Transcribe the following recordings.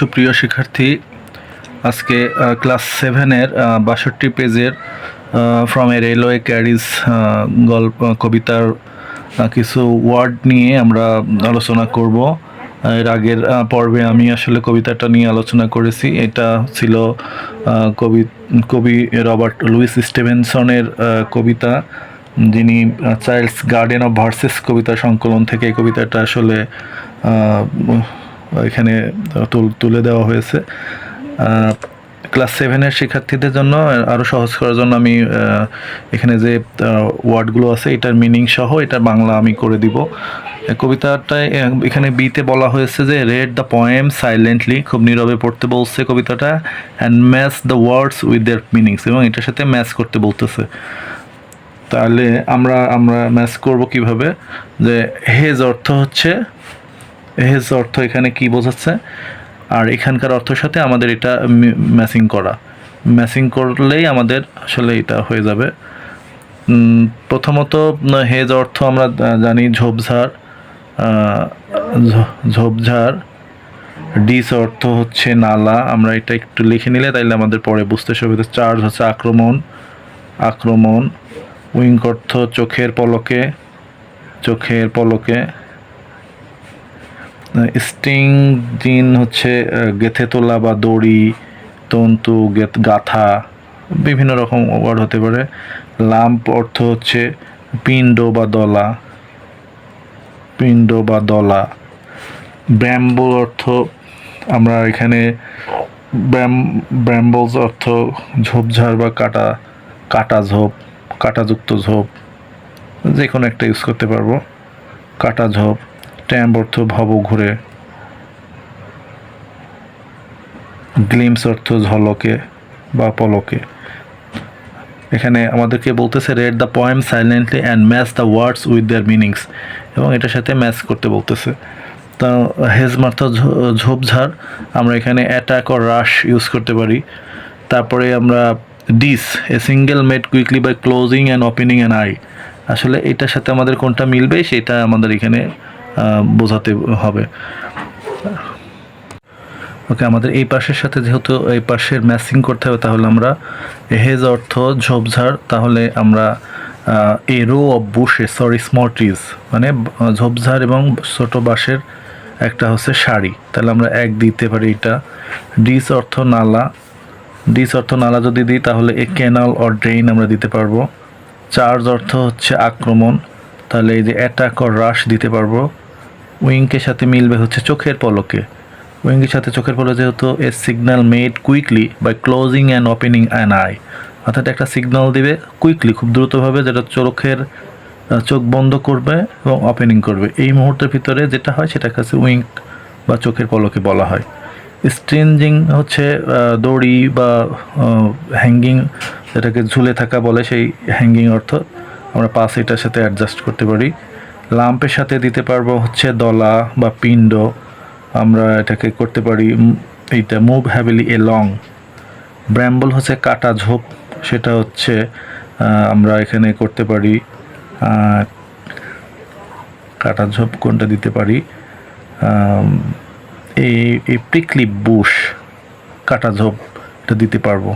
সুপ্রিয় শিক্ষার্থী, আজকে ক্লাস 7-এর 62 পেজের ফ্রম এ রেলওয়ে ক্যারিজ গল্প কবিতার কিছু ওয়ার্ড নিয়ে আমরা আলোচনা করব। এর আগের পর্বে আমি আসলে কবিতাটা নিয়ে আলোচনা করেছি। এটা ছিল কবি রবার্ট লুইস স্টিভেনসনের কবিতা, যিনি চাইল্ডস গার্ডেন অফ ভার্সেস কবিতা সংকলন থেকে এই কবিতাটা আসলে এখানে তুলে দেওয়া হয়েছে। ক্লাস 7-এর শিক্ষার্থীদের জন্য আরও সহজ করার জন্য আমি এখানে যে ওয়ার্ডগুলো আছে এটার মিনিং সহ এটা বাংলা আমি করে দিব। কবিতাটায় এখানে বিতে বলা হয়েছে যে রেড দ্য পোয়েম সাইলেন্টলি, খুব নীরবে পড়তে বলছে কবিতাটা, and match the words with their meanings, এবং এটার সাথে ম্যাচ করতে বলতেছে। তাহলে আমরা ম্যাচ করব কিভাবে? যে হেজ অর্থ হচ্ছে, হেজ অর্থ এখানে কি বোঝাচ্ছে, আর এখানকার অর্থের সাথে আমাদের এটা ম্যাচিং করলেই আমাদের আসলে এটা হয়ে যাবে। প্রথমত হেজ অর্থ আমরা জানি ঝোপঝাড়। ডিস অর্থ হচ্ছে নালা, আমরা এটা একটু লিখে নিলে তাইলে আমাদের পরে বুঝতে সুবিধা। চার্জ হচ্ছে আক্রমণ। উইঙ্ক অর্থ চোখের পলকে। স্টিং জিন হচ্ছে গেথে তোলা বা দড়ি, তন্তু, গাথা, বিভিন্ন রকম ওয়ার্ড হতে পারে। লাম্প অর্থ হচ্ছে পিণ্ড বা দলা। ব্যাম্বো অর্থ আমরা এখানে ব্যাম্বলস অর্থ ঝোপঝাড় বা কাটাযুক্ত ঝোপ, যে কোনো একটা ইউজ করতে পারবো। কাটা ঝোপ। ট্যাম্প অর্থ ভব ঘুরে। গ্লিমস অর্থ ঝলকে বা পলকে। এখানে আমাদেরকে বলতেছে red the poem silently and match the words with their meanings, এবং এটার সাথে ম্যাচ করতে বলতেছে। তো হেজ অর্থ ঝোপঝাড়, আমরা এখানে অ্যাটাক ও রাশ ইউজ করতে পারি। তারপরে আমরা this, a single made quickly by closing and opening an eye, আসলে এটার সাথে আমাদের কোনটা মিলবে সেটা আমাদের এখানে বোঝাতে হবে। ওকে, আমাদের এই পাশের সাথে যেহেতু এই পাশের ম্যাচিং করতে হবে, তাহলে আমরা হেজ অর্থ ঝোপঝাড়, তাহলে আমরা a row of bushes or small trees, মানে ঝোপঝাড় এবং ছোট বাঁশের একটা হচ্ছে সারি, তাহলে আমরা এক দিতে পারি এটা। ডিস অর্থ নালা যদি দিই তাহলে এ ক্যানাল অর ড্রেইন আমরা দিতে পারবো। চার্জ অর্থ হচ্ছে আক্রমণ, তাহলে এই যে অ্যাটাক অর রাশ দিতে পারবো। উইঙ্কের সাথে মিলবে হচ্ছে চোখের পলকে, যেহেতু a signal made quickly by closing and opening an eye, অর্থাৎ একটা সিগন্যাল দিবে কুইকলি, খুব দ্রুতভাবে, যেটা চোখ বন্ধ করবে এবং ওপেনিং করবে। এই মুহূর্তের ভিতরে যেটা হয় সেটার কাছে উইঙ্ক বা চোখের পলকে বলা হয়। স্ট্রিঞ্জিং হচ্ছে দড়ি বা হ্যাঙ্গিং, যেটাকে ঝুলে থাকা বলে, সেই হ্যাঙ্গিং অর্থ আমরা পাস এটার সাথে অ্যাডজাস্ট করতে পারি। লাম্পের সাথে দিতে পারবো হচ্ছে দলা বা পিণ্ড, আমরা এটাকে করতে পারি এইটা মুভ হ্যাভিলি এ লং। ব্র্যাম্বল হচ্ছে কাটা ঝোপ, সেটা হচ্ছে আমরা এখানে করতে পারি কাটা ঝোপ, কোনটা দিতে পারি, এই প্রিকলি বুশ, কাটা ঝোপ, এটা দিতে পারবো।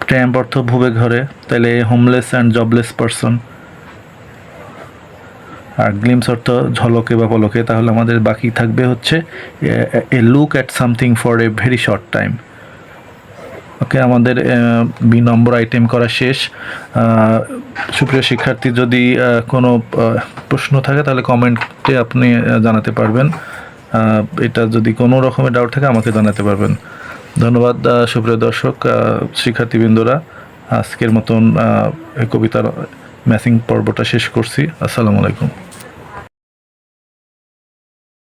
ট্যাম্প অর্থ ভুবে ঘরে, তাহলে হোমলেস অ্যান্ড জবলেস পারসন। আর গ্লিমস অর্থ ঝলকে বা পলকে, তাহলে আমাদের বাকি থাকবে হচ্ছে a look at something for a very short time. Okay, আমাদের বি নম্বর আইটেম করা শেষ। সুপ্রিয় শিক্ষার্থী, যদি কোনো প্রশ্ন থাকে তাহলে কমেন্টে আপনি জানাতে পারবেন। এটা যদি কোনো রকমের ডাউট থাকে আমাকে জানাতে পারবেন। ধন্যবাদ সুপ্রিয় দর্শক, শিক্ষার্থীবৃন্দরা, আজকের মতন কবিতার ম্যাচিং পর্বটা শেষ করছি। আসসালামু আলাইকুম।